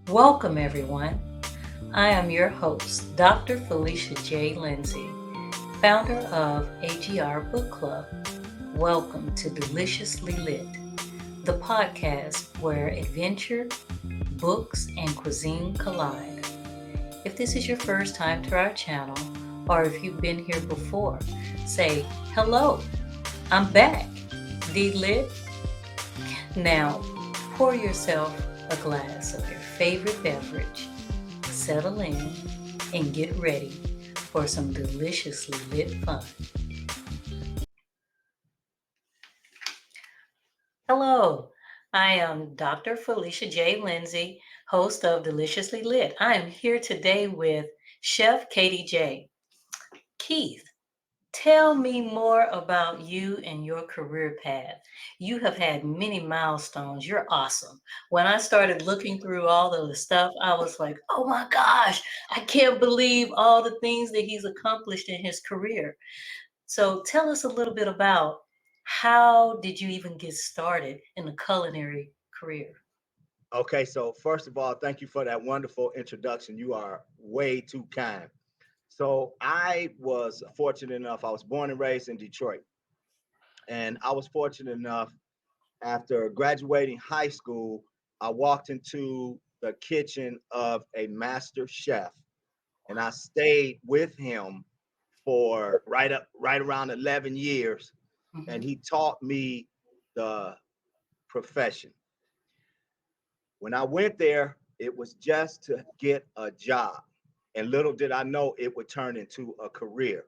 Welcome, everyone. I am your host, Dr. Felicia J. Lindsay, founder of AGR Book Club. Welcome to Deliciously Lit, the podcast where adventure, books, and cuisine collide. If this is your first time to our channel, or if you've been here before, say hello. I'm back. D Lit. Now, pour yourself a glass of your favorite beverage, settle in, and get ready for some deliciously lit fun. Hello, I am Dr. Felicia J. Lindsay, host of Deliciously Lit. I am here today with Chef KDJ. Keith, tell me more about you and your career path. You have had many milestones. You're awesome. When I started looking through all of the stuff, I was like, oh my gosh, I can't believe all the things that he's accomplished in his career. So tell us a little bit about how did you even get started in the culinary career? Okay, so first of all, thank you for that wonderful introduction. You are way too kind. So I was fortunate enough, I was born and raised in Detroit. And I was fortunate enough after graduating high school, I walked into the kitchen of a master chef and I stayed with him for right around 11 years. And Mhm. he taught me the profession. When I went there, it was just to get a job. And little did I know it would turn into a career.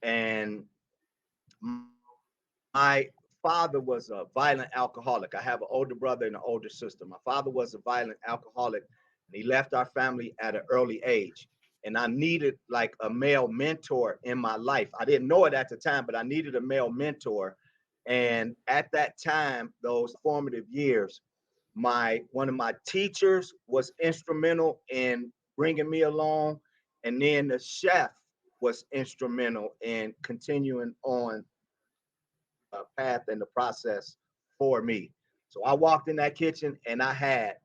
And my father was a violent alcoholic. I have an older brother and an older sister. My father was a violent alcoholic, and he left our family at an early age. And I needed like a male mentor in my life. I didn't know it at the time, but I needed a male mentor. And at that time, those formative years, my one of my teachers was instrumental in bringing me along, and then the chef was instrumental in continuing on path and the process for me. So I walked in that kitchen and I had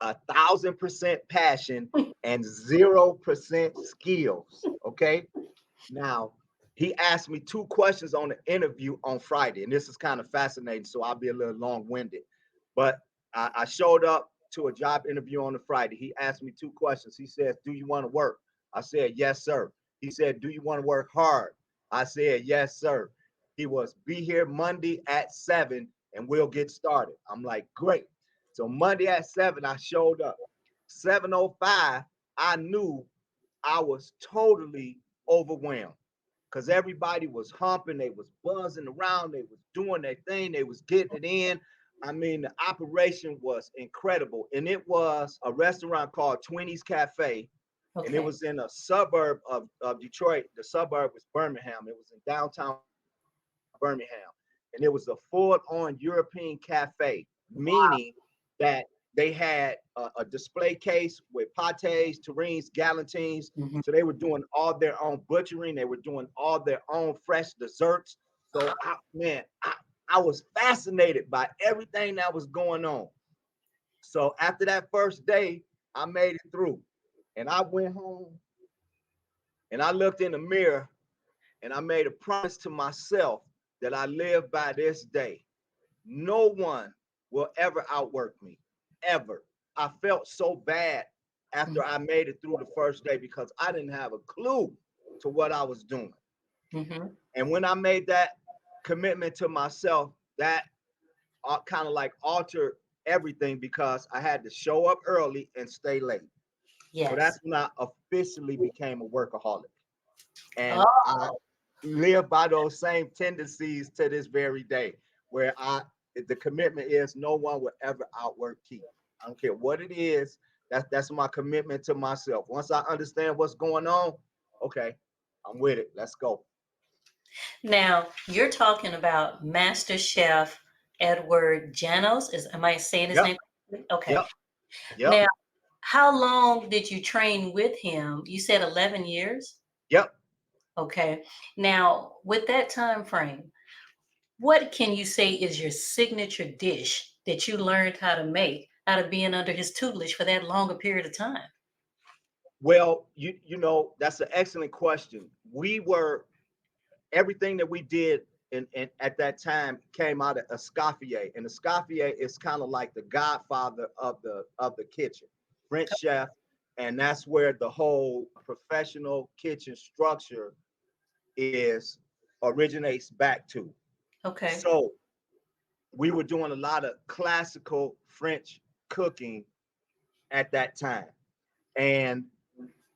1,000% passion and 0% skills. Okay. Now, he asked me two questions on the interview on Friday, and this is kind of fascinating. So I'll be a little long winded. But I showed up to a job interview on the Friday. He asked me two questions. He said, "Do you want to work?" I said, "Yes, sir." He said, "Do you want to work hard?" I said, "Yes, sir." He was, "Be here Monday at 7 and we'll get started." I'm like, "Great." So Monday at 7, I showed up. 7:05, I knew I was totally overwhelmed because everybody was humping, they was buzzing around, they was doing their thing, they was getting it in. I mean, the operation was incredible, and it was a restaurant called 20's Cafe, and it Okay. was in a suburb of Detroit. The suburb was Birmingham. It was in downtown Birmingham, and it was a full-on European cafe, meaning that they had a display case with pates, terrines, galantines. Mhm. So they were doing all their own butchering. They were doing all their own fresh desserts. So I was fascinated by everything that was going on. So after that first day, I made it through, and I went home and I looked in the mirror and I made a promise to myself that I live by this day. No one will ever outwork me, ever. I felt so bad after I made it through the first day because I didn't have a clue to what I was doing. Mhm. And when I made that commitment to myself, that kind of like altered everything because I had to show up early and stay late. So that's Yes. when I officially became a workaholic. And I Oh, live by those same tendencies to this very day, where the commitment is no one will ever outwork Keith. I don't care what it is. That's my commitment to myself. Once I understand what's going on, okay, I'm with it. Let's go. now you're talking about Master Chef Edward Janos. Am I saying his Yep, name correctly? Okay. yep, yep, Now, how long did you train with him? You said 11 years? yep. Okay. Now, with that time frame, what can you say is your signature dish that you learned how to make out of being under his tutelage for that longer period of time? Well, you know, that's an excellent question. We were everything that we did in at that time came out of Escoffier, and Escoffier is kind of like the godfather of the kitchen, French chef, and that's where the whole professional kitchen structure is originates back to. Okay. So we were doing a lot of classical French cooking at that time, and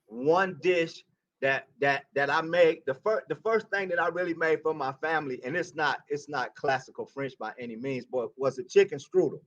one dish that I made the first thing that I really made for my family, and it's not classical French by any means, but was a chicken strudel.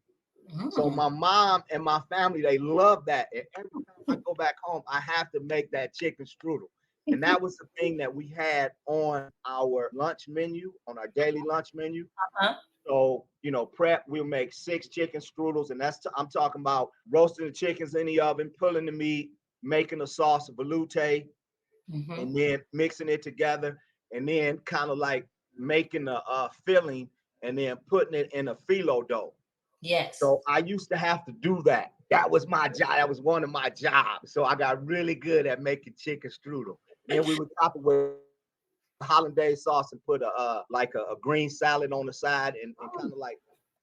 So Mm, my mom and my family, they love that. And every time I go back home, I have to make that chicken strudel. And that was the thing that we had on our lunch menu, on our daily lunch menu. uh-huh. So, prep, we'll make 6 chicken strudels, and I'm talking about roasting the chickens in the oven, pulling the meat, making a sauce of velouté, Hmm. and then mixing it together, and then kind of like making a filling, and then putting it in a phyllo dough. Yes. So I used to have to do that. That was my job. That was one of my jobs. So I got really good at making chicken strudel. Then we would top it with hollandaise sauce and put a green salad on the side, and kind of like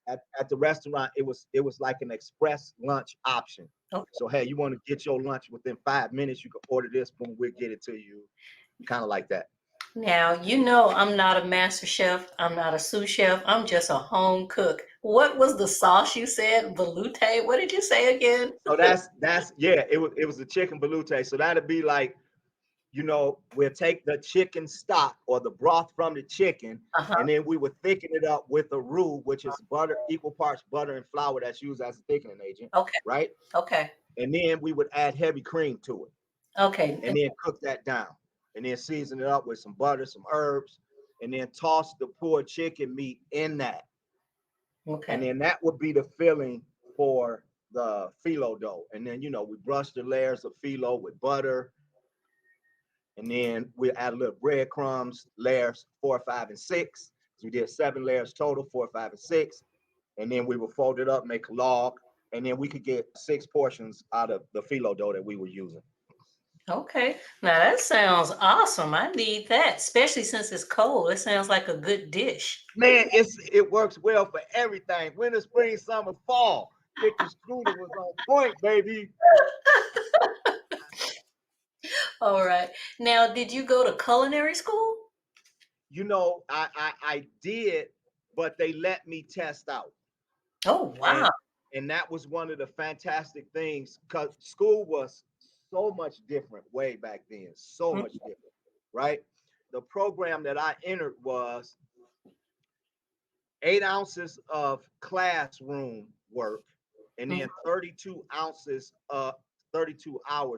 at the restaurant, it was like an express lunch option. Okay. So hey, you want to get your lunch within 5 minutes, you can order this, boom, we'll get it to you, kind of like that. Now, you know I'm not a master chef. I'm not a sous chef. I'm just a home cook. What was the sauce you said? Velouté? What did you say again? So that's yeah, it was a chicken velouté. So that'd be like, we'll take the chicken stock or the broth from the chicken, Uh-huh. and then we would thicken it up with a roux, which is butter, equal parts butter and flour that's used as a thickening agent, Okay. right? Okay. And then we would add heavy cream to it, Okay. and then cook that down, and then season it up with some butter, some herbs, and then toss the pulled chicken meat in that, and Okay. then that would be the filling for the phyllo dough. And then we brush the layers of phyllo with butter, and then we add a little breadcrumbs, layers 4, 5, and 6. So we did 7 layers total, 4, 5, and 6. And then we would fold it up, make a log, and then we could get 6 portions out of the phyllo dough that we were using. Okay. Now that sounds awesome. I need that, especially since it's cold. It sounds like a good dish. Man, it works well for everything. Winter, spring, summer, fall. Chicken strudel was on point, baby. All right. Now, did you go to culinary school? I did, but they let me test out. Oh, And wow. and that was one of the fantastic things, because school was so much different way back then, so much different, right? The program that I entered was 8 ounces of classroom work, and Mhm. then 32 hours,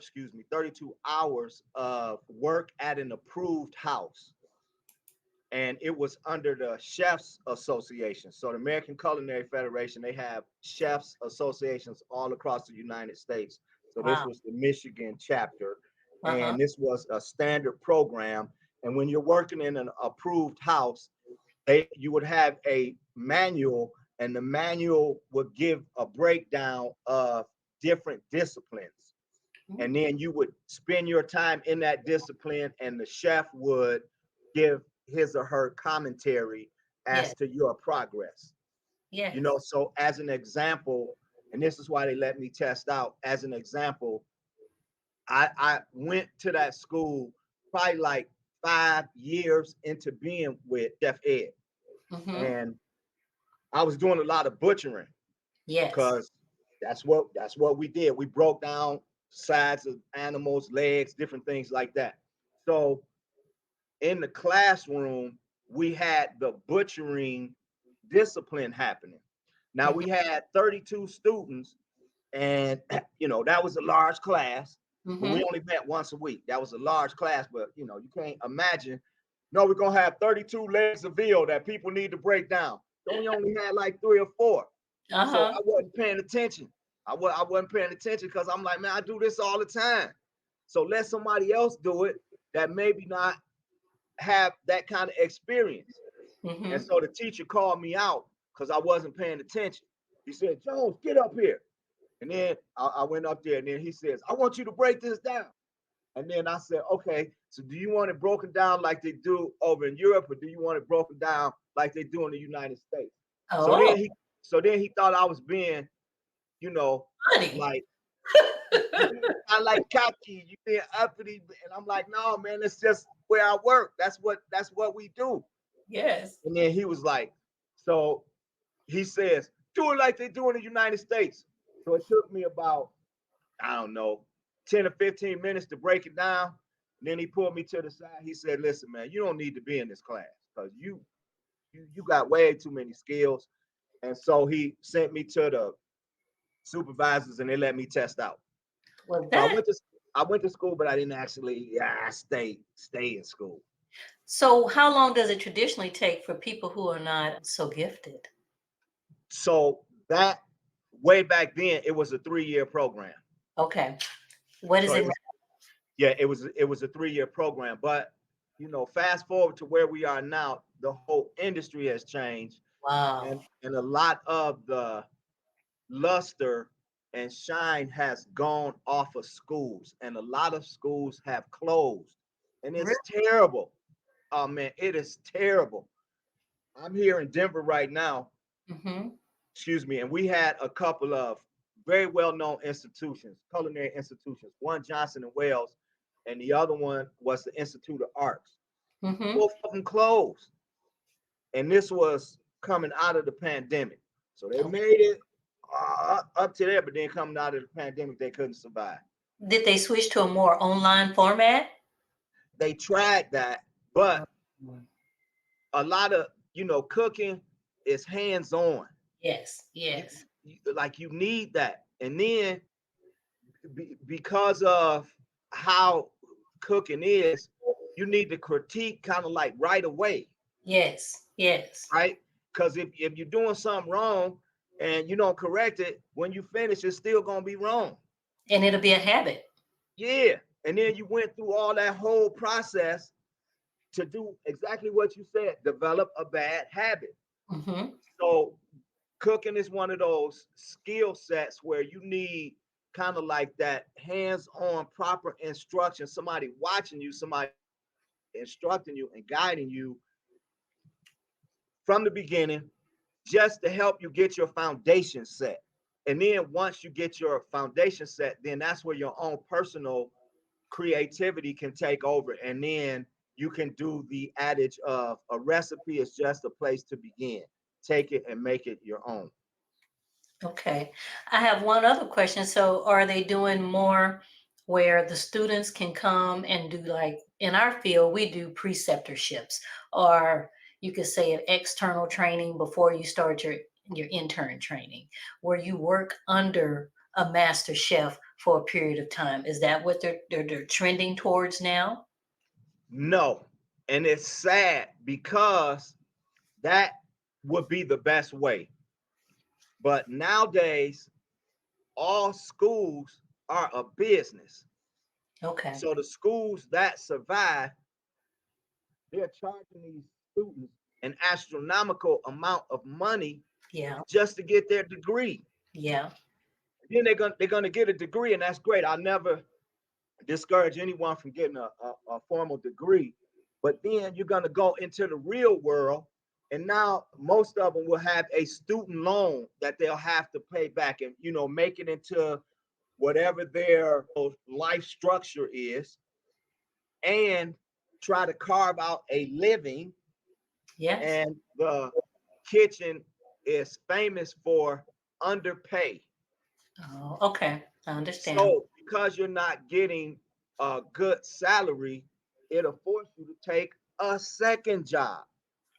excuse me, 32 hours of work at an approved house. And it was under the Chefs Association. So the American Culinary Federation, they have chefs associations all across the United States. So this Wow. was the Michigan chapter, Uh-huh. and this was a standard program. And when you're working in an approved house, you would have a manual, and the manual would give a breakdown of different disciplines. And then you would spend your time in that discipline, and the chef would give his or her commentary Yes. as to your progress. Yes. So as an example, and this is why they let me test out. As an example, I went to that school probably like 5 years into being with Chef Ed, Mm-hmm. and I was doing a lot of butchering, Yes. because that's what we did. We broke down sides of animals, legs, different things like that. So in the classroom, we had the butchering discipline happening. Now Mm-hmm. we had 32 students, and that was a large class, but Mm-hmm. we only met once a week. That was a large class, but you can't imagine. No, we're gonna have 32 legs of veal that people need to break down. So we only had like 3 or 4. So Uh-huh. I wasn't paying attention. I wasn't paying attention, because I'm like, man, I do this all the time. So let somebody else do it that maybe not have that kind of experience. And Mm-hmm. so the teacher called me out because I wasn't paying attention. He said, Jones, get up here. And then I went up there, and then he says, I want you to break this down. And then I said, okay, so do you want it broken down like they do over in Europe, or do you want it broken down like they do in the United States? So Oh, then he so then he thought I was being, you know, funny. like I like cocky, you being uppity. And I'm like, no, man, it's just where I work. That's what we do. Yes. And then he was like, so he says, do it like they do in the United States. So it took me about, I don't know, 10 or 15 minutes to break it down. And then he pulled me to the side. He said, listen, man, you don't need to be in this class because you got way too many skills. And so he sent me to the supervisors and they let me test out. Well, So that. I went to school, but I didn't actually stay in school. So, how long does it traditionally take for people who are not so gifted? So that way back then, it was a 3-year program. Okay. What is So it it now? was yeah, it was a 3-year program. But fast forward to where we are now, the whole industry has changed, Wow. and a lot of the luster and shine has gone off of schools, and a lot of schools have closed, and Really? it's terrible. Oh man, it is terrible. I'm here in Denver right now, Mm-hmm. excuse me, and we had a couple of very well-known institutions, culinary institutions. One Johnson and Wales, and the other one was the Institute of Arts. Mm-hmm. Both of them closed, and this was coming out of the pandemic. So they Okay. made it up to there, but then coming out of the pandemic, they couldn't survive. Did they switch to a more online format? They tried that, Oh, but a lot of cooking is hands-on. yes. You, Yes. like you need that, and then because of how cooking is, you need to critique kind of like right away, Yes. Yes. right? Because if you're doing something wrong and you don't correct it, when you finish, it's still gonna be wrong. And it'll be a habit. Yeah. And then you went through all that whole process to do exactly what you said, develop a bad habit. Mm-hmm. So cooking is one of those skill sets where you need kind of like that hands-on proper instruction, somebody watching you, somebody instructing you and guiding you from the beginning, just to help you get your foundation set. And then once you get your foundation set, then that's where your own personal creativity can take over. And then you can do the adage of a recipe is just a place to begin. Take it and make it your own. Okay. I have one other question. So, are they doing more where the students can come and do, like in our field, we do preceptorships, or you could say an external training before you start your intern training, where you work under a master chef for a period of time. Is that what they're trending towards now? No. And it's sad because that would be the best way. But nowadays, all schools are a business. Okay. So the schools that survive, they're charging these students an astronomical amount of money Yeah. just to get their degree. Yeah. Then they're gonna get a degree, and that's great. I never discourage anyone from getting a formal degree, but then you're going to go into the real world, and now most of them will have a student loan that they'll have to pay back, and make it into whatever their life structure is, and try to carve out a living. Yes. And the kitchen is famous for underpay. Oh, okay. I understand. So because you're not getting a good salary, it'll force you to take a second job.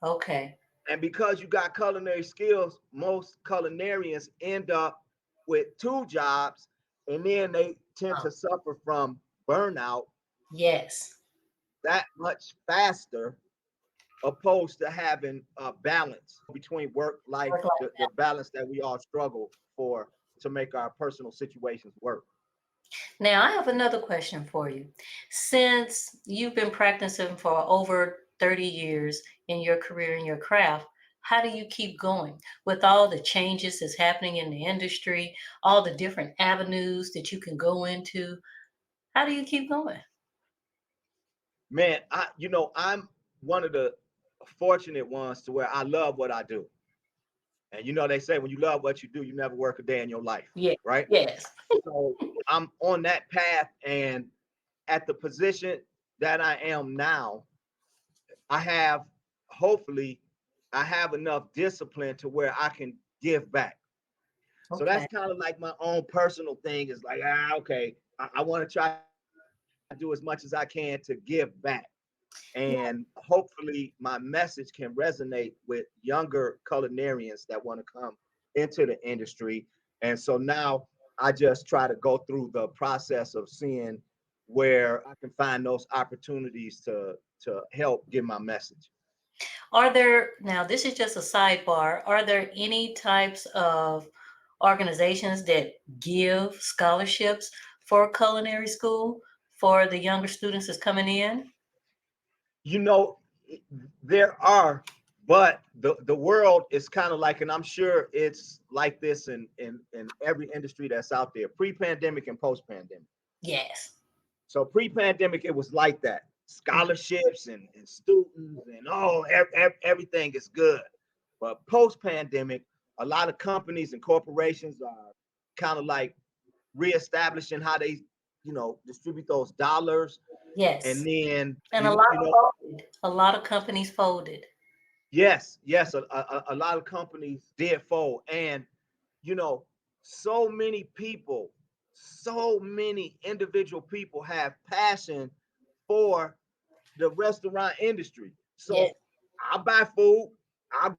Okay. And because you got culinary skills, most culinarians end up with two jobs, and then they tend Oh, to suffer from burnout yes. that much faster, opposed to having a balance between work life, Work life. the balance that we all struggle for to make our personal situations work. Now, I have another question for you. Since you've been practicing for over 30 years in your career in your craft, How do you keep going with all the changes that's happening in the industry, all the different avenues that you can go into? How do you keep going? Man, I'm one of the fortunate ones to where I love what I do. And they say when you love what you do, you never work a day in your life, Yeah. right? Yes. So I'm on that path, and at the position that I am now, I have hopefully I have enough discipline to where I can give back. So that's Okay. kind of like my own personal thing. Is like, okay, I want to try to do as much as I can to give back. Yeah. And hopefully my message can resonate with younger culinarians that want to come into the industry. And so now I just try to go through the process of seeing where I can find those opportunities to help get my message. Are there, now this is just a sidebar, are there any types of organizations that give scholarships for culinary school for the younger students that's coming in? You know, there are, but the world is kind of like, and I'm sure it's like this in every industry that's out there, pre-pandemic and post-pandemic. Yes. So pre-pandemic, it was like that. Mhm. Scholarships and students and everything is good. But post-pandemic, a lot of companies and corporations are kind of like reestablishing how they, distribute those dollars. And Yes. then And a lot folded. A lot of companies folded. yes, a lot of companies did fold. And you know, so many individual people have passion for the restaurant industry. Yes. So I buy food, I'll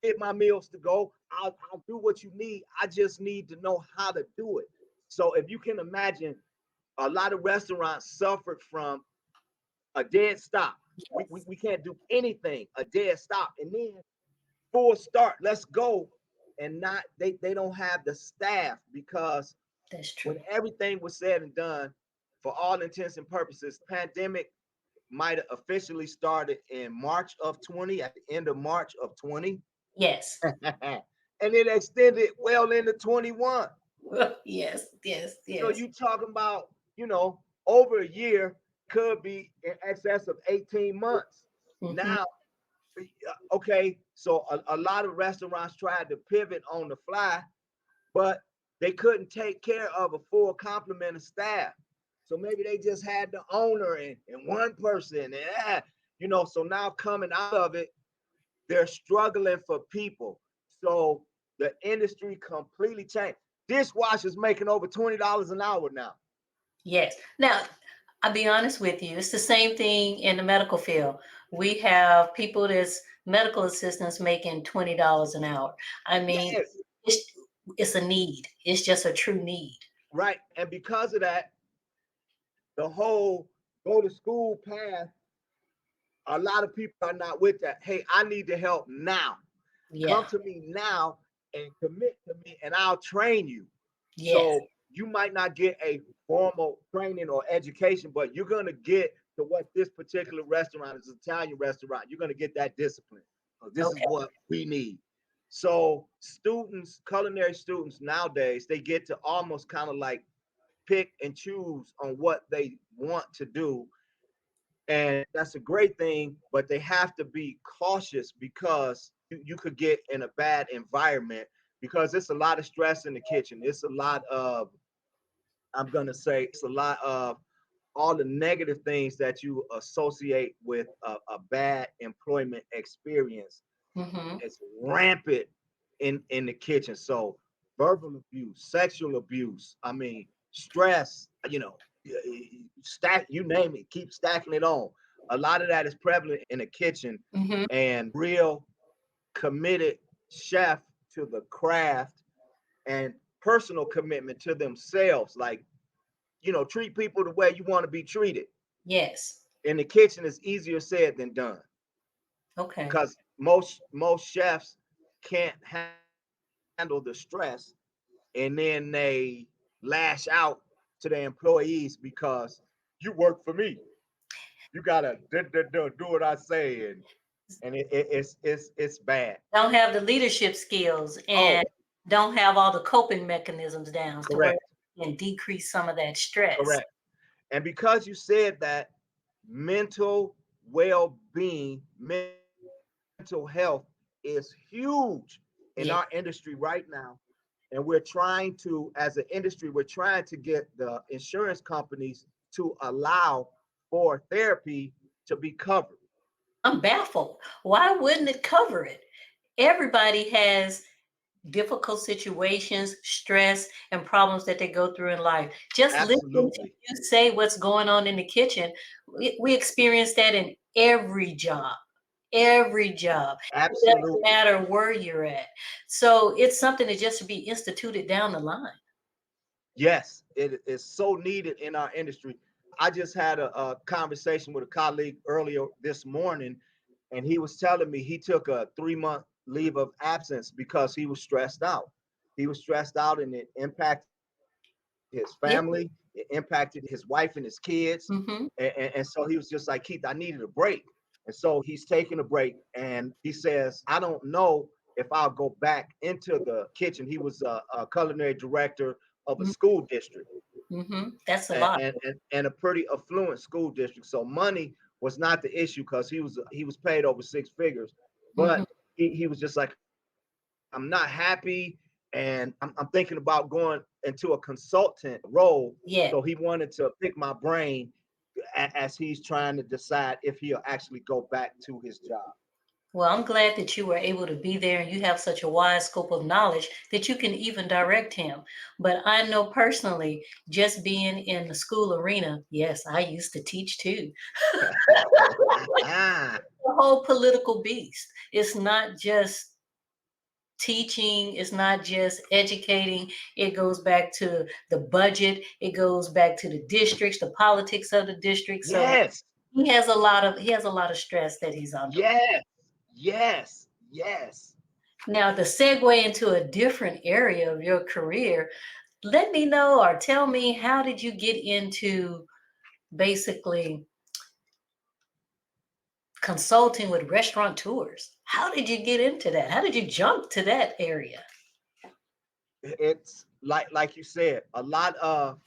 get my meals to go, I'll do what you need. I just need to know how to do it. So if you can imagine, a lot of restaurants suffered from a dead stop. We, Yes. we can't do anything, a dead stop. And then full start, let's go. And not they don't have the staff, because That's true. when everything was said and done, for all intents and purposes, pandemic might have officially started in March of 20, at the end of March of 20. Yes. And it extended well into 21. Yes. Yes. So Yes. you talking about, over a year, could be in excess of 18 months. Hmm. Now, okay, so a lot of restaurants tried to pivot on the fly, but they couldn't take care of a full complement of staff. So maybe they just had the owner and one person. And, so now coming out of it, they're struggling for people. So the industry completely changed. Dishwashers making over $20 an hour now. Yes. Now, I'll be honest with you. It's the same thing in the medical field. We have people that's medical assistants making $20 an hour. I mean, Yes, it's it's a need. It's just a true need. right. And because of that, the whole go to school path, a lot of people are not with that. Hey, I need the help now. Come Yeah. to me now and commit to me, and I'll train you. Yes. So you might not get a formal training or education, but you're gonna get to what this particular restaurant is, an Italian restaurant. You're gonna get that discipline. So this is Okay. what we need. So students, culinary students nowadays, they get to almost kind of like pick and choose on what they want to do, and that's a great thing, but they have to be cautious, because you could get in a bad environment, because it's a lot of stress in the kitchen. It's a lot of, I'm going to say, it's a lot of all the negative things that you associate with a bad employment experience. Hmm. It's rampant in the kitchen. So verbal abuse, sexual abuse, I mean, stress, stack, you name it, keep stacking it on. A lot of that is prevalent in the kitchen, Hmm. and real committed chef to the craft and personal commitment to themselves. Like, treat people the way you want to be treated. Yes. In the kitchen, it's easier said than done, Okay. because most chefs can't handle the stress, and then they lash out to their employees because you work for me. You gotta do what I say. And and it's bad. Don't have the leadership skills and Oh, don't have all the coping mechanisms down to where correct, you can decrease some of that stress. correct. And because you said that, mental well-being, mental health is huge in our industry Yeah, right now. And we're trying to, as an industry, we're trying to get the insurance companies to allow for therapy to be covered. I'm baffled. Why wouldn't it cover it? Everybody has difficult situations, stress, and problems that they go through in life. Just listening to Absolutely. you say what's going on in the kitchen, we experience that in every job. Every job. It doesn't Absolutely. matter where you're at. So it's something that just should be instituted down the line. Yes, it is so needed in our industry. I just had a conversation with a colleague earlier this morning, and he was telling me he took a 3 month leave of absence because he was stressed out. He was stressed out, and it impacted his family, it Yeah. impacted his wife and his kids. Hmm. And so he was just like, Keith, I needed a break. And so he's taking a break, and he says, I don't know if I'll go back into the kitchen. He was a culinary director of a school district, Hmm. That's a and, lot. and, and a pretty affluent school district. So money was not the issue because he was paid over six figures. Hmm. But he was just like, I'm not happy, and I'm thinking about going into a consultant role. So he Yeah. wanted to pick my brain as he's trying to decide if he'll actually go back to his job. Well, I'm glad that you were able to be there and you have such a wide scope of knowledge that you can even direct him. But I know personally, just being in the school arena, yes, I used to teach too. Ah, The whole political beast. It's not just teaching, it's not just educating. It goes back to the budget, it goes back to the districts, the politics of the district. So yes, he has a lot of stress that he's under. yes, yes, yes. Now, to segue into a different area of your career, let me know or tell me, how did you get into basically consulting with restaurateurs? How did you get into that? How did you jump to that area? It's like you said, a lot of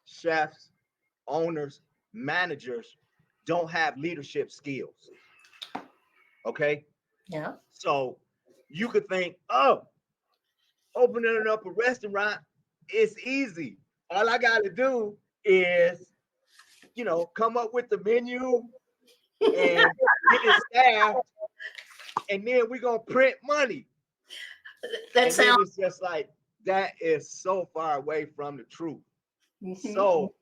chefs, owners, managers don't have leadership skills. Okay. Yeah. So you could think, oh, opening up a restaurant is easy. All I got to do is, come up with the menu and get it staffed, and then we're going to print money. That And then sounds. it's just like, that is so far away from the truth. Mhm. So,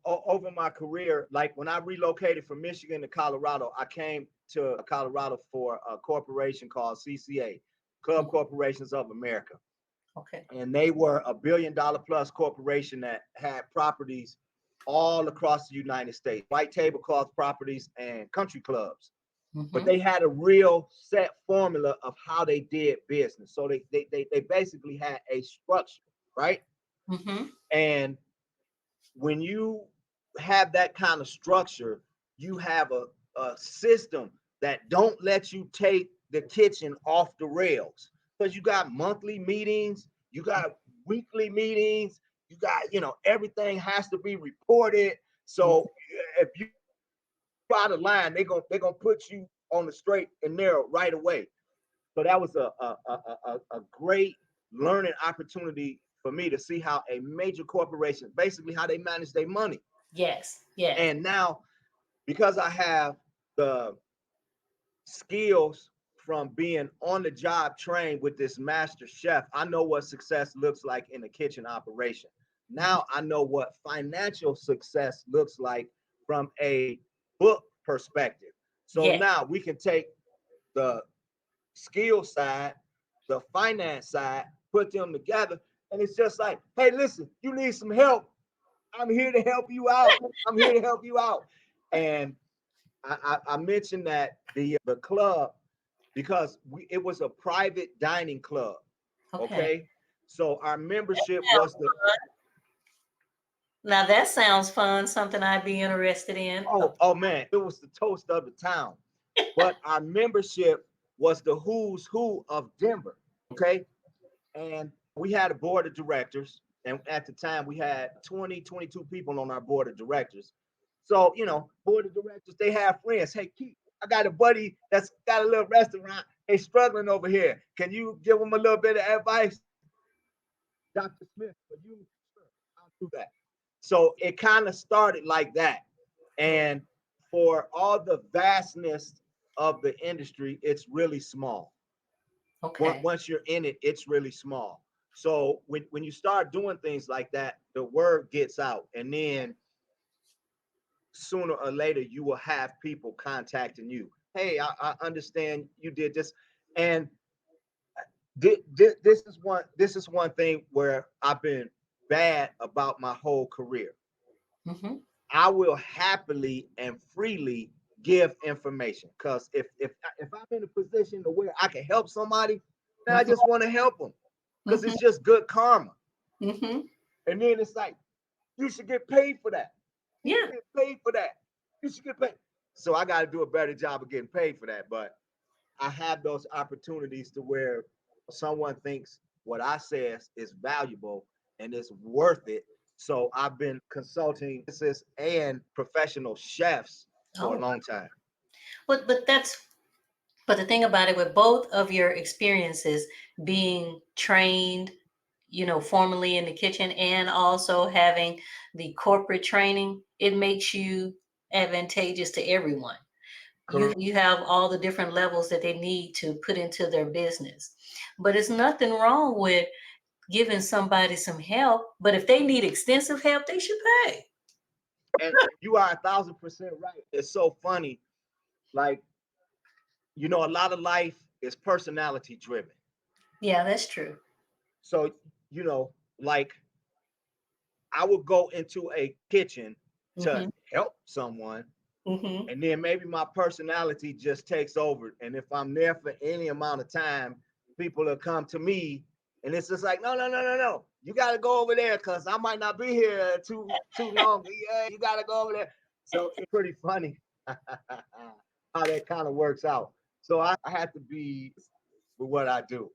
over my career, like when I relocated from Michigan to Colorado, I came to Colorado for a corporation called CCA, Club Mhm. Corporations of America. Okay. And they were $1 billion plus corporation that had properties all across the United States, white tablecloth properties and country clubs. But Hmm. they had a real set formula of how they did business. So they basically had a structure, right? Hmm. And when you have that kind of structure, you have a system that don't let you take the kitchen off the rails, because you got monthly meetings, you got weekly meetings, you got, everything has to be reported. So if you out of line, they're gonna put you on the straight and narrow right away. So that was a great learning opportunity for me to see how a major corporation, basically how they manage their money. Yes. Yes. And now, because I have the skills from being on the job trained with this master chef, I know what success looks like in a kitchen operation. Mhm. Now I know what financial success looks like from a book perspective. So Yes. now we can take the skill side, the finance side, put them together. And it's just like, hey, listen, you need some help. I'm here to help you out. I'm here to help you out. And I mentioned that the club, because it was a private dining club. Okay. Okay. So our membership was the, Now that sounds fun. Something I'd be interested in. oh man, it was the toast of the town. but our membership was the who's who of Denver. Okay. And we had a board of directors. And at the time, we had 20, 22 people on our board of directors. So, board of directors, they have friends. Hey, Keith, I got a buddy that's got a little restaurant. Hey, struggling over here. Can you give him a little bit of advice? Dr. Smith, for you, sure, I'll do that. So it kind of started like that. And for all the vastness of the industry, it's really small. Okay. Once you're in it, it's really small. So when you start doing things like that, the word gets out. And then sooner or later, you will have people contacting you. Hey, I understand you did this. And this is one thing where I've been bad about my whole career. Mm-hmm. I will happily and freely give information because if I'm in a position to where I can help somebody, then I Mm-hmm. just want to help them because Mm-hmm. it's just good karma. Mm-hmm. And then it's like you should get paid for that. You should Yeah. get paid for that. You should get paid. So I got to do a better job of getting paid for that. But I have those opportunities to where someone thinks what I says is valuable and it's worth it. So I've been consulting businesses and professional chefs for a Oh, long time. but the thing about it, with both of your experiences, being trained, formally in the kitchen, and also having the corporate training, it makes you advantageous to everyone. Correct. You have all the different levels that they need to put into their business. But it's nothing wrong with giving somebody some help. But if they need extensive help, they should pay. And you are 1,000% right. It's so funny. Like, a lot of life is personality driven. Yeah, that's true. So, you know, like I would go into a kitchen to Mm-hmm. help someone, Mm-hmm. and then maybe my personality just takes over. And if I'm there for any amount of time, people will come to me, and it's just like, no, no, no, no, no. You got to go over there because I might not be here too long. Yeah, you got to go over there. So it's pretty funny how that kind of works out. So I have to be with what I do.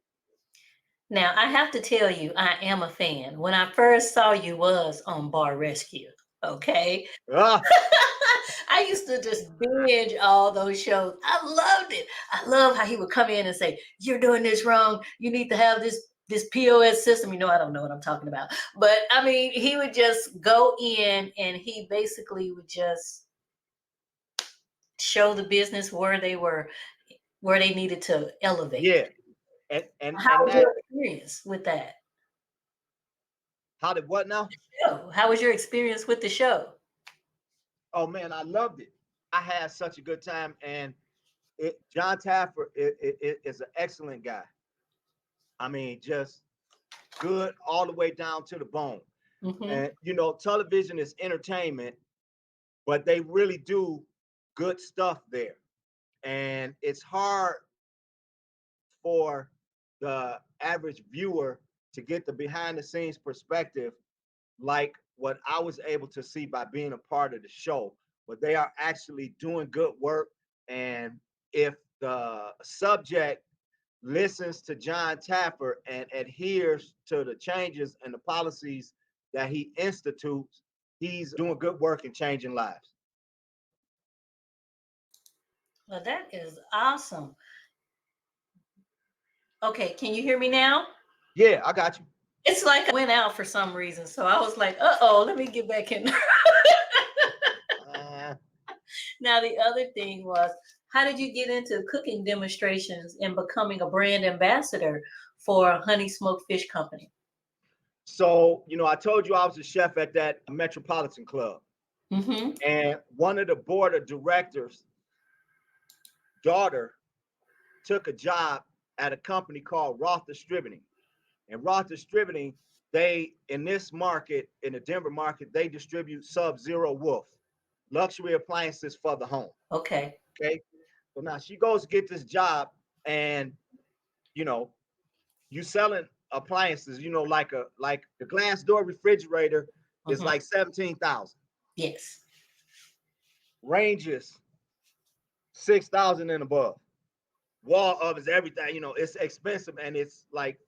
Now, I have to tell you, I am a fan. When I first saw you was on Bar Rescue, okay? Ah, I used to just binge all those shows. I loved it. I love how he would come in and say, "You're doing this wrong. You need to have this POS system." I don't know what I'm talking about. But I mean, he would just go in and he basically would just show the business where they needed to elevate. yeah. And How was that your experience with that how did what now? show? How was your experience with the show? Oh man, I loved it. I had such a good time, and John Taffer is an excellent guy. I mean, just good all the way down to the bone. Hmm. And television is entertainment, but they really do good stuff there. And it's hard for the average viewer to get the behind the scenes perspective like what I was able to see by being a part of the show. But they are actually doing good work. And if the subject listens to John Taffer and adheres to the changes and the policies that he institutes, he's doing good work and changing lives. Well, that is awesome. Okay, can you hear me now? Yeah, I got you. It's like I went out for some reason, so I was like, "Uh-oh, let me get back in." Uh, Now, the other thing was, how did you get into cooking demonstrations and becoming a brand ambassador for Honey Smoked Fish Company? so, I told you I was a chef at that Metropolitan Club. Mm-hmm. And one of the board of directors' daughter took a job at a company called Roth Distributing. And Roth Distributing, they in this market, in the Denver market, they distribute Sub-Zero Wolf, luxury appliances for the home. Okay. Okay. So now she goes to get this job, and you know, you selling appliances, like the glass door refrigerator is Mm-hmm. like 17,000. Yes. Ranges 6,000 and above. Wall ovens, everything, it's expensive, and it's like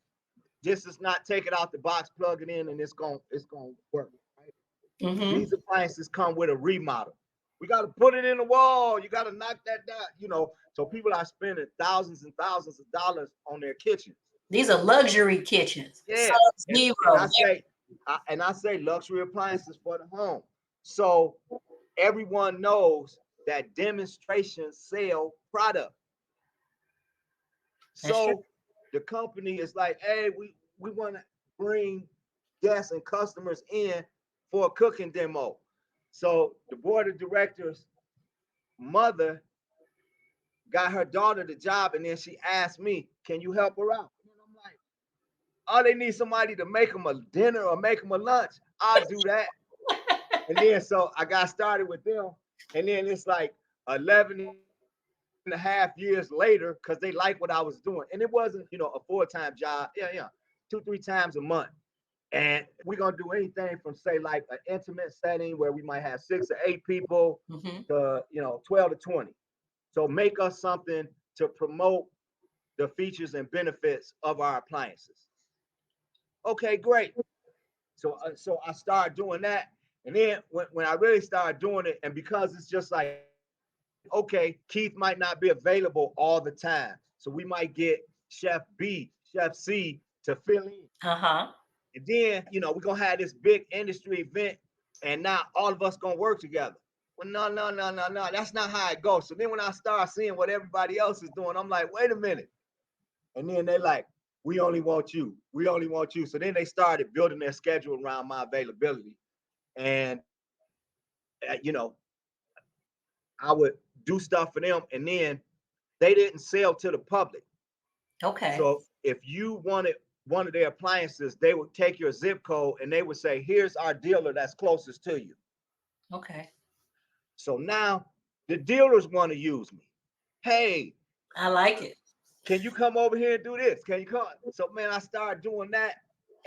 this is not take it out the box, plug it in, and it's gonna work. Right? Mm-hmm. These appliances come with a remodel. We got to put it in the wall. You got to knock that down. So people are spending thousands and thousands of dollars on their kitchens. These are luxury kitchens. Yeah, Sub and I zero. say, luxury appliances for the home. So everyone knows that demonstrations sell product. That's true. So the company is like, hey, we want to bring guests and customers in for a cooking demo. So the board of directors mother got her daughter the job, and then she asked me, can you help her out? And I'm like, oh, they need somebody to make them a dinner or make them a lunch. I'll do that. And then so I got started with them. And then it's like 11 and a half years later, because they like what I was doing. And it wasn't, a full-time job. Yeah. 2-3 times a month. And we're gonna do anything from say like an intimate setting where we might have 6 or 8 people Mm-hmm. to 12 to 20. So make us something to promote the features and benefits of our appliances. Okay, great. So I started doing that, and then when I really started doing it, and because it's just like, okay, Keith might not be available all the time, so we might get Chef B, Chef C to fill in. Uh-huh. And then, we're gonna have this big industry event, and now all of us gonna work together. Well, no, no, no, no, no. That's not how it goes. So then when I start seeing what everybody else is doing, I'm like, wait a minute. And then they like, we only want you. We only want you. So then they started building their schedule around my availability. And I would do stuff for them, and then they didn't sell to the public. Okay. So if you wanted one of their appliances, they would take your zip code and they would say, here's our dealer that's closest to you. Okay. So now the dealers want to use me. Hey, I like it. can you come over here and do this? Can you come? So man, I started doing that,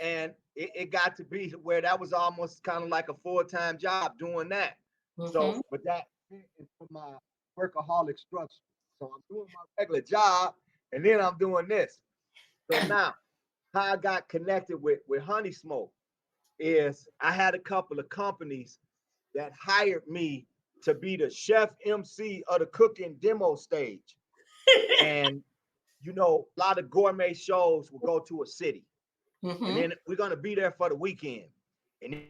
and it got to be where that was almost kind of like a full-time job doing that. So, Mm-hmm. but that fit into my workaholic structure. So I'm doing my regular job, and then I'm doing this. So now, how I got connected with Honey Smoke is I had a couple of companies that hired me to be the chef MC of the cooking demo stage. And a lot of gourmet shows will go to a city, and Mm-hmm. then we're gonna be there for the weekend. And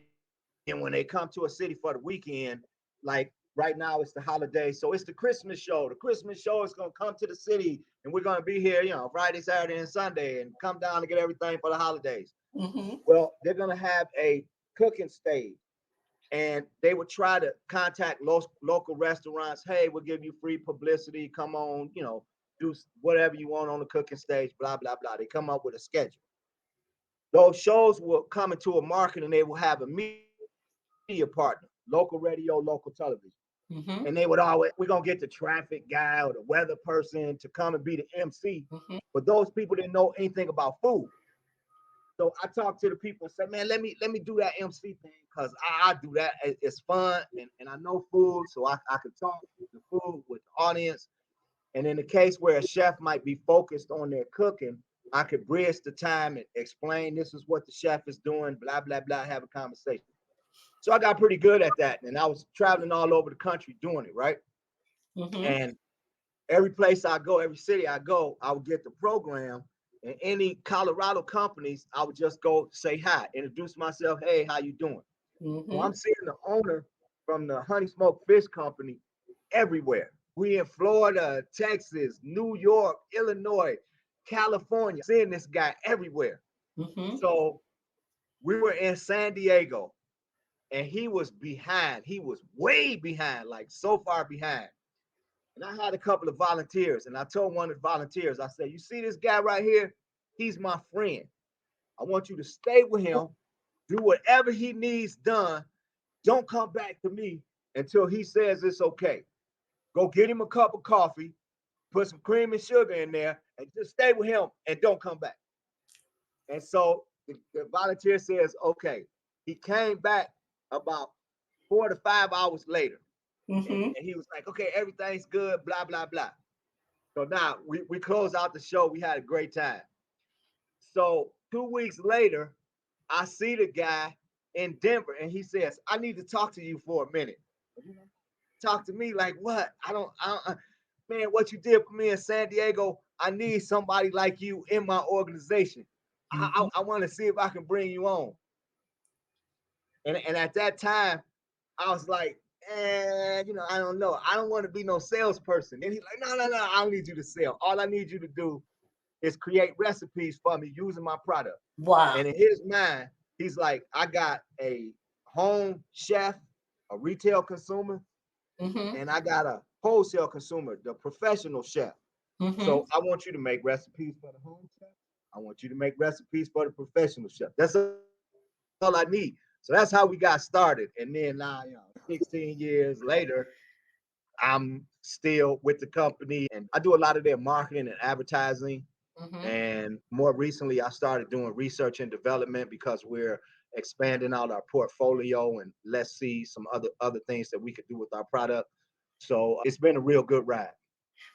then when they come to a city for the weekend, like right now it's the holiday, so it's the Christmas show. The Christmas show is gonna come to the city, and we're gonna be here, Friday, Saturday, and Sunday, and come down to get everything for the holidays. Mm-hmm. Well, they're gonna have a cooking stage, and they would try to contact local restaurants. Hey, we'll give you free publicity. Come on, do whatever you want on the cooking stage. Blah blah blah. They come up with a schedule. Those shows will come into a market, and they will have a media partner, local radio, local television. And they would Mm-hmm. always, we're gonna get the traffic guy or the weather person to come and be the MC. Mm-hmm. But those people didn't know anything about food. So I talked to the people and said, man, let me do that MC thing, because I do that. It's fun, and I know food, so I can talk the food with the audience. And in the case where a chef might be focused on their cooking, I could bridge the time and explain this is what the chef is doing, blah, blah, blah, have a conversation. So I got pretty good at that. And I was traveling all over the country doing it, right? Mm-hmm. And every place I go, every city I go, I would get the program. And any Colorado companies, I would just go say hi, introduce myself. Hey, how you doing? So Mm-hmm. I'm seeing the owner from the Honey Smoke Fish Company everywhere. We in Florida, Texas, New York, Illinois, California, seeing this guy everywhere. Mm-hmm. So we were in San Diego, and he was behind. He was way behind, like so far behind. And I had a couple of volunteers, and I told one of the volunteers, I said, you see this guy right here? He's my friend. I want you to stay with him, do whatever he needs done. Don't come back to me until he says it's okay. Go get him a cup of coffee, put some cream and sugar in there, and just stay with him and don't come back. And so the volunteer says, okay. He came back about 4 to 5 hours later. Mm-hmm. And he was like, okay, everything's good, blah, blah, blah. So now we closed out the show. We had a great time. So 2 weeks later, I see the guy in Denver and he says, I need to talk to you for a minute. Talk to me like what? Man, what you did for me in San Diego, I need somebody like you in my organization. Mm-hmm. I want to see if I can bring you on. And at that time, I was like, I don't know. I don't want to be no salesperson. And he's like, no, I don't need you to sell. All I need you to do is create recipes for me using my product. Wow. And in his mind, he's like, I got a home chef, a retail consumer, Mm-hmm. and I got a wholesale consumer, the professional chef. Mm-hmm. So I want you to make recipes for the home chef. I want you to make recipes for the professional chef. That's all I need. So that's how we got started. And then now, 16 years later, I'm still with the company and I do a lot of their marketing and advertising. Mm-hmm. And more recently, I started doing research and development because we're expanding out our portfolio and let's see some other things that we could do with our product. So it's been a real good ride.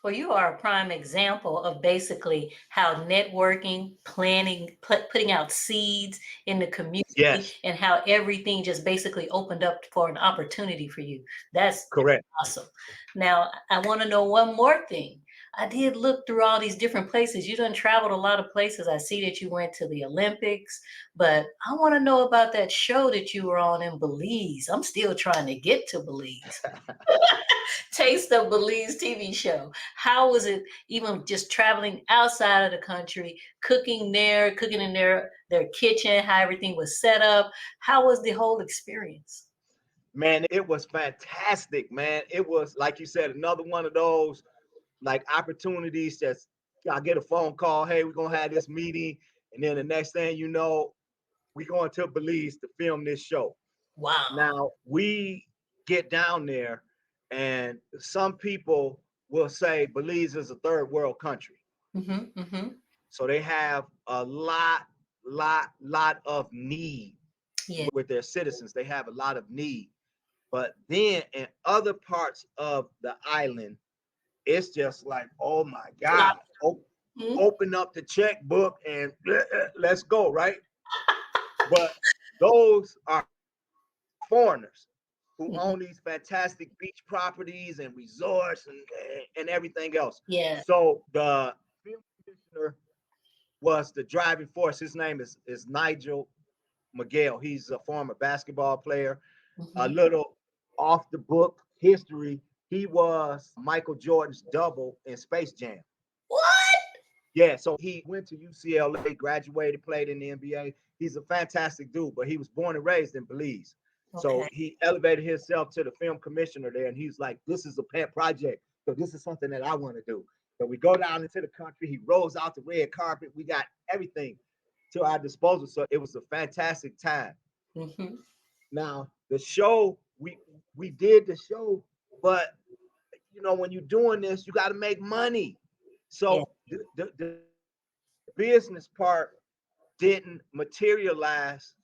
Well, you are a prime example of basically how networking, planning, putting out seeds in the community, Yes, and how everything just basically opened up for an opportunity for you. That's correct. awesome. Now, I want to know one more thing. I did look through all these different places. You done traveled a lot of places. I see that you went to the Olympics, but I want to know about that show that you were on in Belize. I'm still trying to get to Belize. Taste of Belize TV show. How was it even just traveling outside of the country, cooking there, cooking in their kitchen, how everything was set up? How was the whole experience? Man, it was fantastic, man. It was, like you said, another one of those like opportunities that's I get a phone call, hey, we're gonna have this meeting, and then the next thing you know, we going to Belize to film this show. Wow. Now we get down there, and some people will say Belize is a third world country. Mm-hmm. Mm-hmm. So they have a lot of need Yeah. with their citizens. They have a lot of need. But then in other parts of the island, it's just like, oh my God, Mhm. open up the checkbook and let's go, right? But those are foreigners who Mhm. own these fantastic beach properties and resorts and everything else. Yeah. So the film commissioner was the driving force. His name is Nigel Miguel. He's a former basketball player. A Mhm. little off the book history. He was Michael Jordan's double in Space Jam. What? Yeah, so he went to UCLA, graduated, played in the NBA. He's a fantastic dude, but he was born and raised in Belize. Okay. So he elevated himself to the film commissioner there, and he's like, "This is a pet project. So this is something that I want to do." So we go down into the country. He rolls out the red carpet. We got everything to our disposal. So it was a fantastic time. Mm-hmm. Now the show, we did the show, but when you're doing this, you got to make money. Yeah. So the business part didn't materialize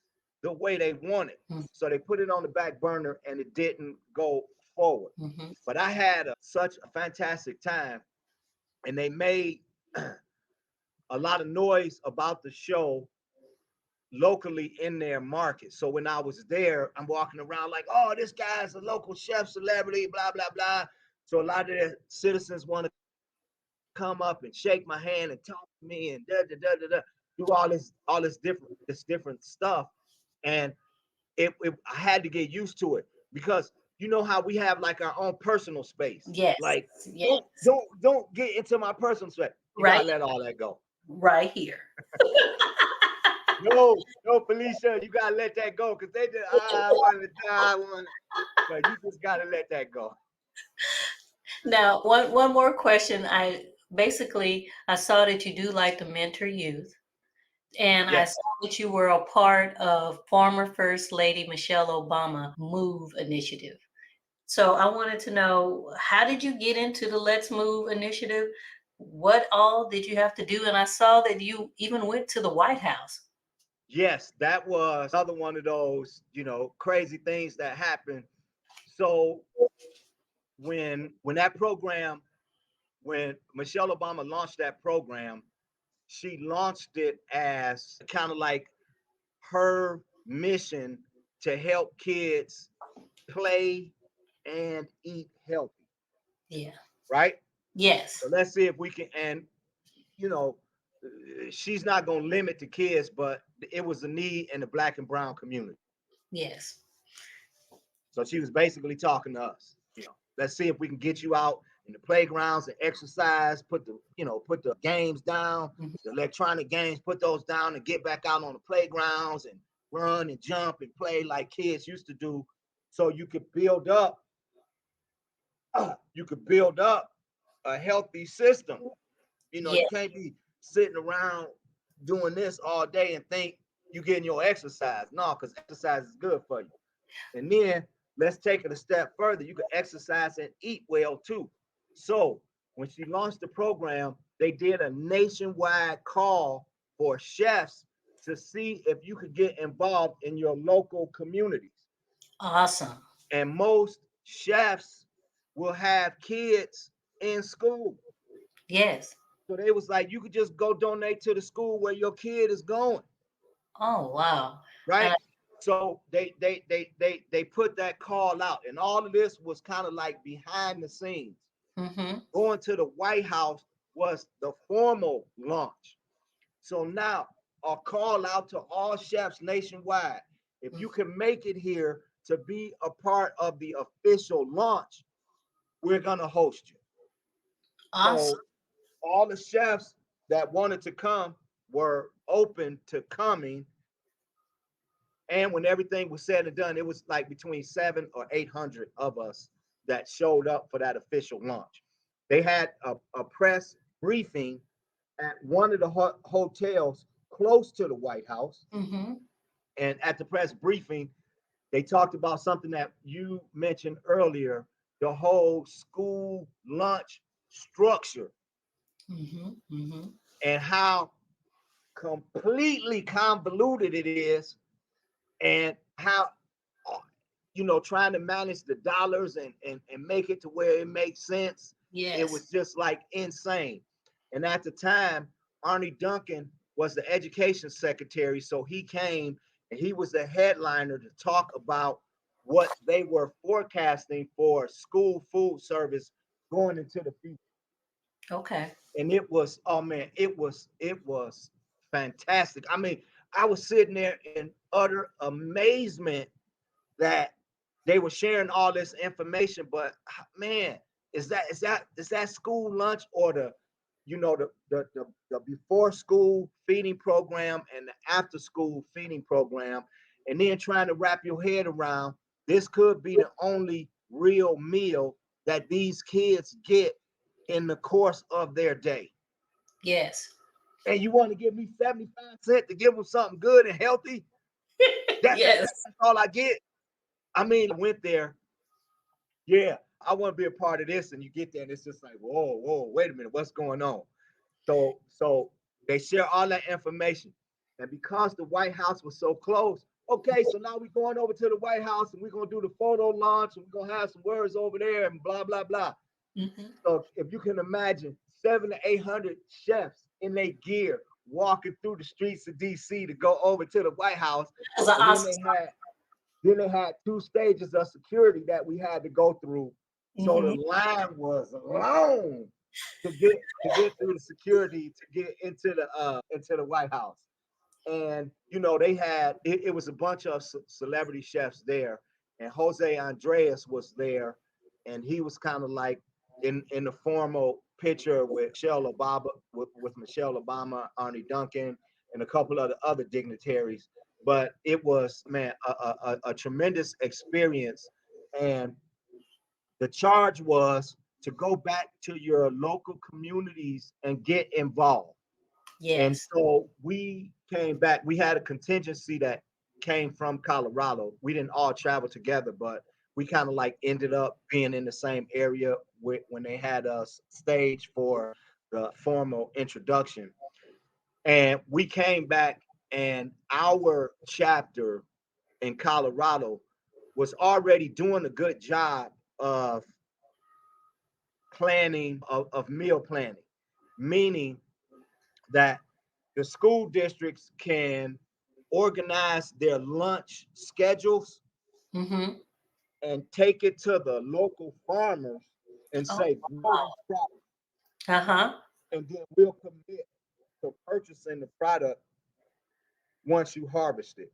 the way they wanted. So they put it on the back burner and it didn't go forward. Mm-hmm. But I had such a fantastic time, and they made a lot of noise about the show locally in their market. So when I was there, I'm walking around like, oh, this guy's a local chef celebrity, blah, blah, blah. So a lot of their citizens want to come up and shake my hand and talk to me and do all this different stuff. And I had to get used to it because you know how we have like our own personal space. Yes. Like don't Yes. don't don't get into my personal space. You Right. gotta let all that go. Right here. No, Felicia, you gotta let that go because they just I want to die. I want, but you just gotta let that go. Now, one more question. I saw that you do like to mentor youth, and I Yes. saw that you were a part of former First Lady Michelle Obama Move initiative. So I wanted to know, how did you get into the Let's Move initiative? What all did you have to do? And I saw that you even went to the White House. Yes, that was another one of those, crazy things that happened. So when that program, when Michelle Obama launched that program, she launched it as kind of like her mission to help kids play and eat healthy, Yeah. right? Yes. So let's see if we can, and you know, she's not going to limit the kids, but it was a need in the black and brown community. Yes. So she was basically talking to us, let's see if we can get you out in the playgrounds and exercise, put the games down, Mhm. the electronic games, put those down and get back out on the playgrounds and run and jump and play like kids used to do. So you could build up a healthy system. You Yes. can't be sitting around doing this all day and think you getting your exercise. No, because exercise is good for you. And then let's take it a step further. You can exercise and eat well too. So when she launched the program, they did a nationwide call for chefs to see if you could get involved in your local communities. Awesome. And most chefs will have kids in school. Yes. So they was like, you could just go donate to the school where your kid is going, Oh, wow. right? And So they put that call out, and all of this was kind of like behind the scenes. mm-hmm. Going to the White House was the formal launch. So now a call out to all chefs nationwide. If you can make it here to be a part of the official launch, we're gonna host you. Awesome. So all the chefs that wanted to come were open to coming. And when everything was said and done, it was like between 700 or 800 of us that showed up for that official launch. They had a press briefing at one of the hotels close to the White House. Mm-hmm. And at the press briefing, they talked about something that you mentioned earlier, the whole school lunch structure Mm-hmm. Mm-hmm. and how completely convoluted it is, and how trying to manage the dollars and make it to where it makes sense. It Yes. was just like insane. And at the time, Arnie Duncan was the education secretary, so he came and he was the headliner to talk about what they were forecasting for school food service going into the future. Okay. And it was, oh man, it was fantastic. I mean, I was sitting there in utter amazement that they were sharing all this information, but man, is that school lunch, or the before school feeding program and the after school feeding program, and then trying to wrap your head around this could be the only real meal that these kids get in the course of their day. Yes. And you want to give me 75 cents to give them something good and healthy? Yes. That's all I get. I mean, I went there. Yeah, I want to be a part of this. And you get there and it's just like, whoa, wait a minute, what's going on? So they share all that information. And because the White House was so close, okay, so now we're going over to the White House and we're gonna do the photo launch and we're gonna have some words over there and blah blah blah. Mm-hmm. So if you can imagine 700 to 800 chefs in their gear walking through the streets of DC to go over to the White House, That's an and awesome. then they had two stages of security that we had to go through. So the Mm-hmm. line was long to get through the security to get into the White House. And they had it was a bunch of celebrity chefs there, and Jose Andres was there, and he was kind of like in the formal picture with Michelle Obama, with Michelle Obama, Arnie Duncan, and a couple of the other dignitaries. But it was, man, a tremendous experience. And the charge was to go back to your local communities and get involved. And Yes. so we came back. We had a contingency that came from Colorado. We didn't all travel together, but we kind of like ended up being in the same area when they had us stage for the formal introduction. And we came back, and our chapter in Colorado was already doing a good job of planning of meal planning, meaning that the school districts can organize their lunch schedules Mm-hmm. and take it to the local farmers and Oh, say, grow these crops, uh-huh. and then we'll commit to purchasing the product once you harvest it.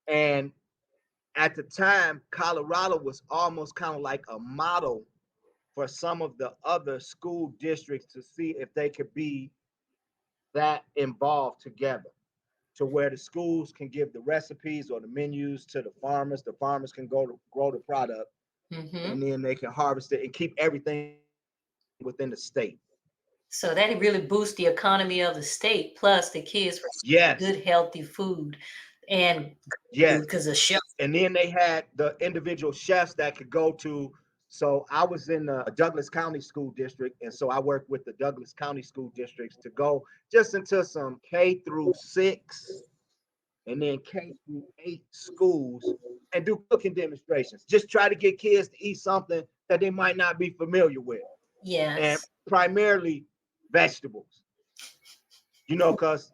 And at the time, Colorado was almost kind of like a model for some of the other school districts to see if they could be that involved together, to where the schools can give the recipes or the menus to the farmers can go to grow the product, Mm-hmm. and then they can harvest it and keep everything within the state. So that really boosts the economy of the state. Plus, the kids receive Yes, good, healthy food and food yes. because of chef. And then they had the individual chefs that could go to. So I was in the Douglas County School District, and so I worked with the Douglas County School Districts to go just into some K through 6 and then K through 8 schools and do cooking demonstrations. Just try to get kids to eat something that they might not be familiar with, and Yes, primarily vegetables. Because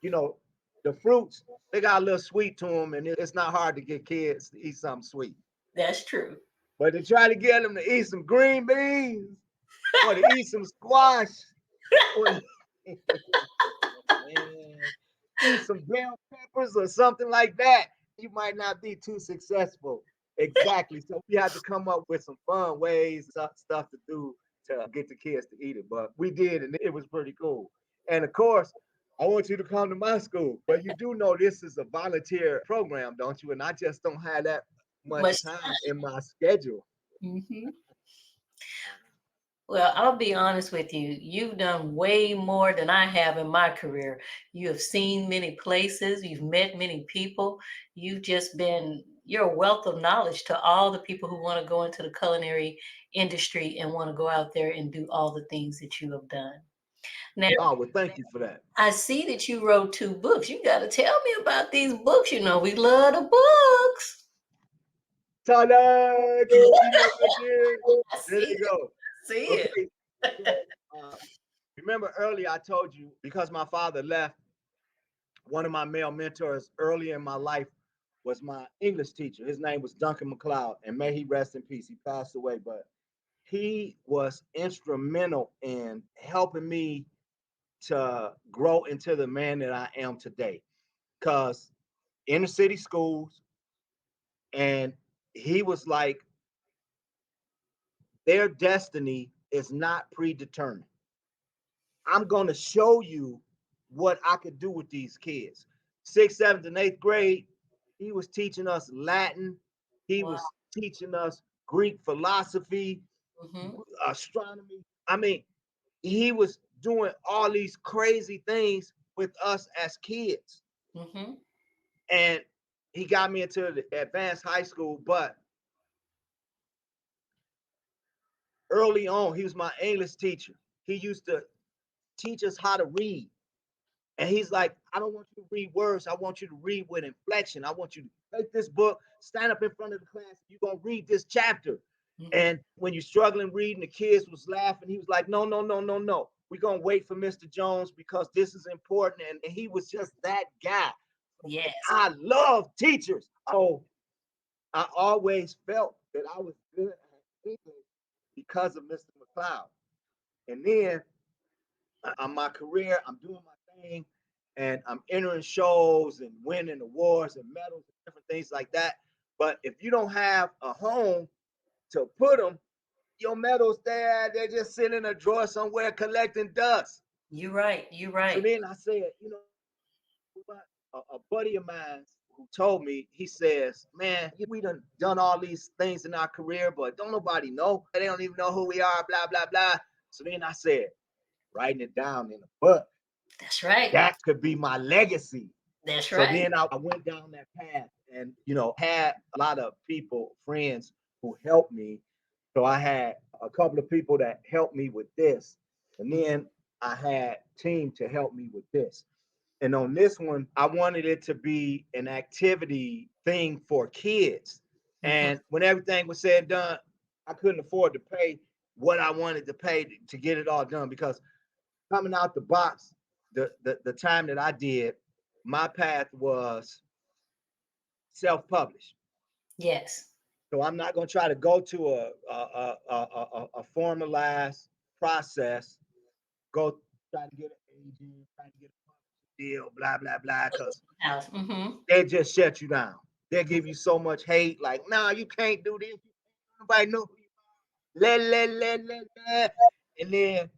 you know the fruits, they got a little sweet to them, and it's not hard to get kids to eat something sweet. that's true. But to try to get them to eat some green beans or to eat some squash or to, man, eat some bell peppers or something like that, you might not be too successful. Exactly. So we had to come up with some fun ways, stuff to do to get the kids to eat it. But we did, and it was pretty cool. And of course, I want you to come to my school. But you do know this is a volunteer program, don't you? And I just don't have that much Much. time in my schedule. Hmm. Well, I'll be honest with you. You've done way more than I have in my career. You have seen many places, you've met many people. You're a wealth of knowledge to all the people who want to go into the culinary industry and want to go out there and do all the things that you have done. Now, Oh, well, thank you for that. I see that you wrote 2 books. You got to tell me about these books. You know, we love the books. Ta-da! Did you see that right there? I There see they it. go. I see it. Okay. So, remember earlier I told you because my father left, one of my male mentors early in my life was my English teacher. His name was Duncan McLeod, and may he rest in peace. He passed away, but he was instrumental in helping me to grow into the man that I am today. Because inner city schools, and he was like, their destiny is not predetermined. I'm going to show you what I could do with these kids. Sixth, seventh, and eighth grade, he was teaching us Latin. He Wow. was teaching us Greek philosophy, Hmm. astronomy. I mean, he was doing all these crazy things with us as kids. Hmm. And he got me into the advanced high school, but early on, he was my English teacher. He used to teach us how to read. And he's like, I don't want you to read words. I want you to read with inflection. I want you to take this book, stand up in front of the class. You're going to read this chapter. Hmm. And when you're struggling reading, the kids was laughing. He was like, no, no, no, no, no. We're going to wait for Mr. Jones because this is important. And he was just that guy. Yes. I love teachers. So I always felt that I was good at English because of Mr. McLeod. And then on my career, I'm doing my thing, and I'm entering shows and winning awards and medals and different things like that. But if you don't have a home to put them, your medals they're just sitting in a drawer somewhere collecting dust. You're right. You're So right. then I said, what? A buddy of mine who told me, he says, man, we done all these things in our career, but don't nobody know. They don't even know who we are, blah, blah, blah. So then I said, writing it down in a book, That's right. that could be my legacy. That's So right. then I went down that path and, had a lot of people, friends who helped me. So I had a couple of people that helped me with this. And then I had team to help me with this. And on this one, I wanted it to be an activity thing for kids. Hmm. And when everything was said and done, I couldn't afford to pay what I wanted to pay to get it all done. Because coming out the box, the time that I did, my path was self-published. Yes. So I'm not going to try to go to a formalized process, go try to get an agent, try to get a deal, blah blah blah, because House. Mm-hmm. they just shut you down. They give you so much hate, like, nah, you can't do this. Nobody know who you are. Let. And then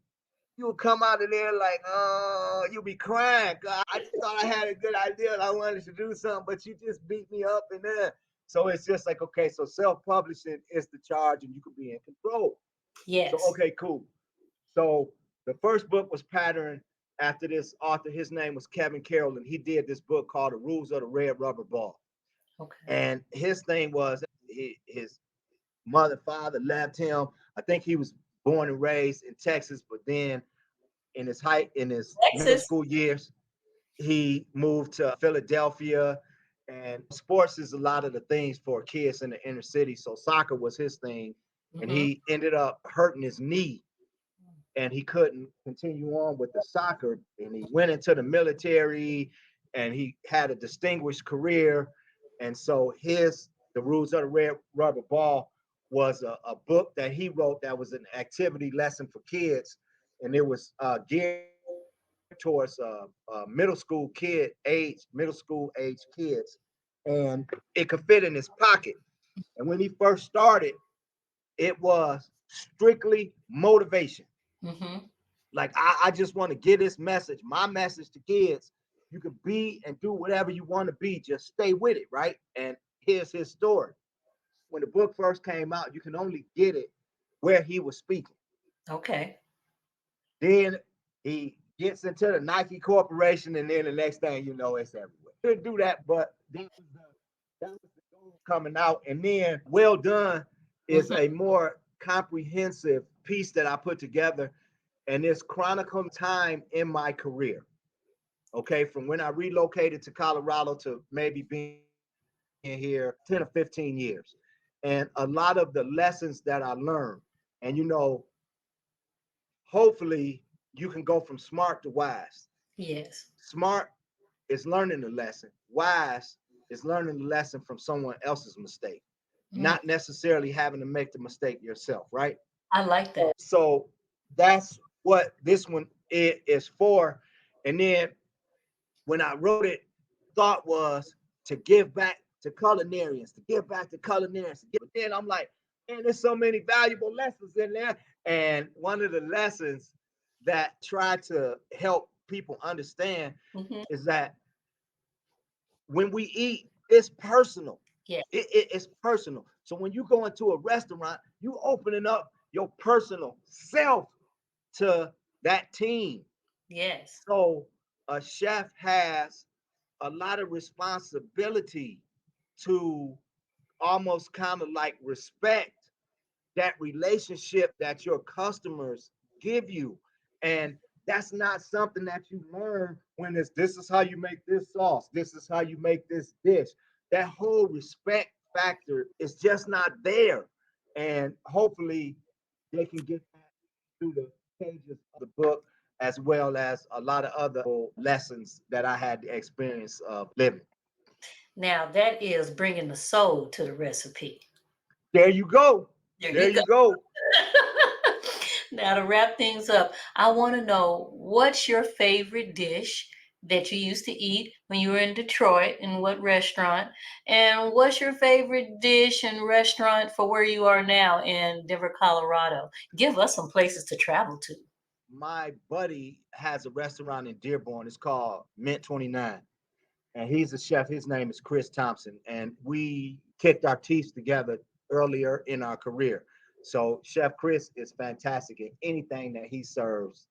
you'll come out of there like, oh, you'll be crying. God, I thought I had a good idea and I wanted to do something, but you just beat me up and then. So it's just like, okay, so self-publishing is the charge and you can be in control. So, Yes. okay, cool. So the first book was patterned after this author. His name was Kevin Carroll, and he did this book called The Rules of the Red Rubber Ball. Okay. And his thing was his mother, father left him. I think he was born and raised in Texas, but then in his middle Texas. school years, he moved to Philadelphia. And sports is a lot of the things for kids in the inner city. So soccer was his thing. And Mm-hmm. he ended up hurting his knee and he couldn't continue on with the soccer. And he went into the military and he had a distinguished career. And so The Rules of the Red Rubber Ball was a book that he wrote that was an activity lesson for kids. And it was geared towards middle school age kids. And it could fit in his pocket. And when he first started, it was strictly motivation. Mm-hmm. Like I just want to get this message, my message to kids. You can be and do whatever you want to be. Just stay with it, right? And here's his story. When the book first came out, you can only get it where he was speaking. Okay. Then he gets into the Nike Corporation, and then the next thing you know, it's everywhere. Couldn't do that, but that was the goal coming out. And then Well Done is Mm-hmm. a more comprehensive piece that I put together, and it's chronicling time in my career. Okay, from when I relocated to Colorado to maybe being here 10 or 15 years. And a lot of the lessons that I learned. And hopefully you can go from smart to wise. Yes. Smart is learning the lesson. Wise is learning the lesson from someone else's mistake, Mm. not necessarily having to make the mistake yourself, right? I like that. So that's what this one is for. And then when I wrote it, thought was to give back to culinarians, to give back to culinarians. But then I'm like, man, there's so many valuable lessons in there. And one of the lessons that try to help people understand Mm-hmm. is that when we eat, it's personal. Yeah. It's personal. So when you go into a restaurant, you opening up your personal self to that team. Yes. So a chef has a lot of responsibility to almost kind of like respect that relationship that your customers give you. And that's not something that you learn when it's this is how you make this sauce, this is how you make this dish. That whole respect factor is just not there. And hopefully they can get that through the pages of the book, as well as a lot of other lessons that I had the experience of living. Now that is bringing the soul to the recipe. There you go. There There you go. you go. Now to wrap things up, I want to know what's your favorite dish that you used to eat when you were in Detroit and what restaurant? And what's your favorite dish and restaurant for where you are now in Denver, Colorado? Give us some places to travel to. My buddy has a restaurant in Dearborn. It's called Mint 29. And he's a chef. His name is Chris Thompson. And we kicked our teeth together earlier in our career. So Chef Chris is fantastic, and anything that he serves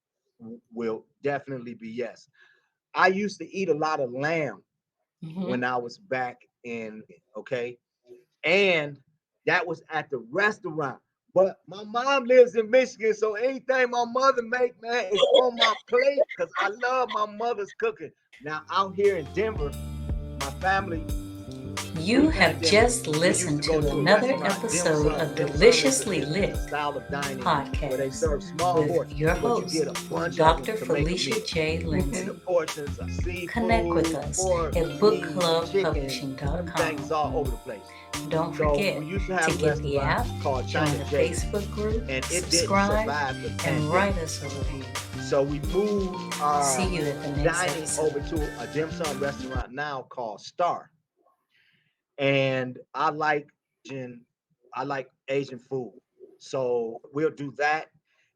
will definitely be yes. I used to eat a lot of lamb Hmm. when I was back in, okay? And that was at the restaurant. But my mom lives in Michigan, so anything my mother make, man, is on my plate because I love my mother's cooking. Now out here in Denver, my family You have Pre-pandemic, just we used listened to go to to a another restaurant, dim episode sum. of Dim sum Deliciously is Lit a style of dining where they podcast serve small with portions, your but you host, get a bunch of them Dr. to make a Felicia meal. J. And Lindsay. the portions of Connect with seafood, us pork, at meat, chicken, bookclubpublishing.com. everything is all over the place. Don't So forget we used to to have a get the restaurant app, called join China the J's, Facebook group, and it didn't subscribe, survive the and pandemic. write us a review. So we moved our See you at the next dining episode. over to a dim sum restaurant now called Star. And I like Asian food. So we'll do that.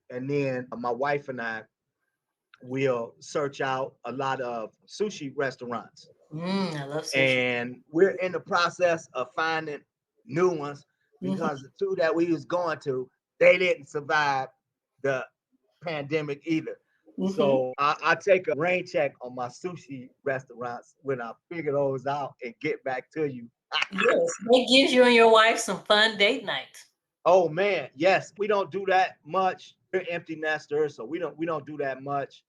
And then my wife and I will search out a lot of sushi restaurants. I love sushi. And we're in the process of finding new ones because the two that we was going to, they didn't survive the pandemic either. So I take a rain check on my sushi restaurants when I figure those out and get back to you. Yes, that gives you and your wife some fun date nights. Oh man, yes, we don't do that much. We're empty nesters, so we don't do that much.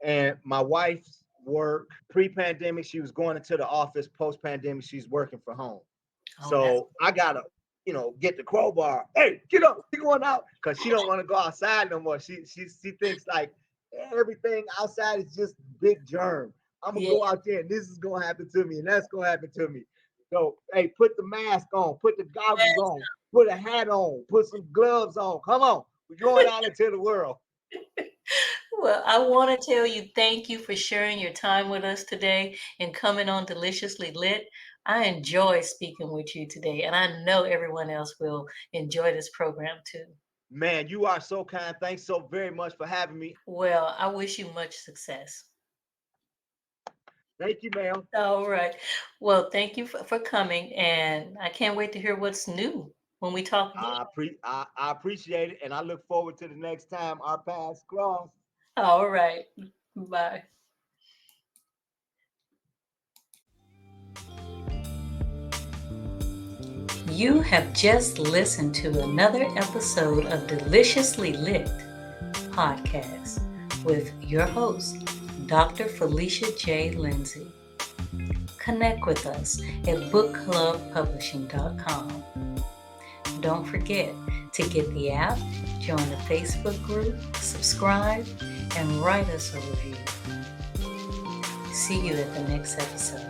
And my wife's work pre-pandemic, she was going into the office. Post-pandemic, she's working from home. So I gotta, get the crowbar. Hey, get up, you going out? Because she don't want to go outside no more. She thinks like everything outside is just big germ. I'm gonna go out there and this is gonna happen to me and that's gonna happen to me. So hey, put the mask on, put the goggles on, put a hat on, put some gloves on. Come on, we're going out into the world. Well, I want to tell you thank you for sharing your time with us today and coming on Deliciously Lit. I enjoy speaking with you today, and I know everyone else will enjoy this program too. Man, you are so kind. Thanks so very much for having me. Well, I wish you much success. Thank you, ma'am. All right. Well, thank you for coming, and I can't wait to hear what's new when we talk again. I appreciate it, and I look forward to the next time our paths cross. All right. Bye. You have just listened to another episode of Deliciously Lit podcast with your host, Dr. Felicia J. Lindsay. Connect with us at bookclubpublishing.com. Don't forget to get the app, join the Facebook group, subscribe, and write us a review. See you at the next episode.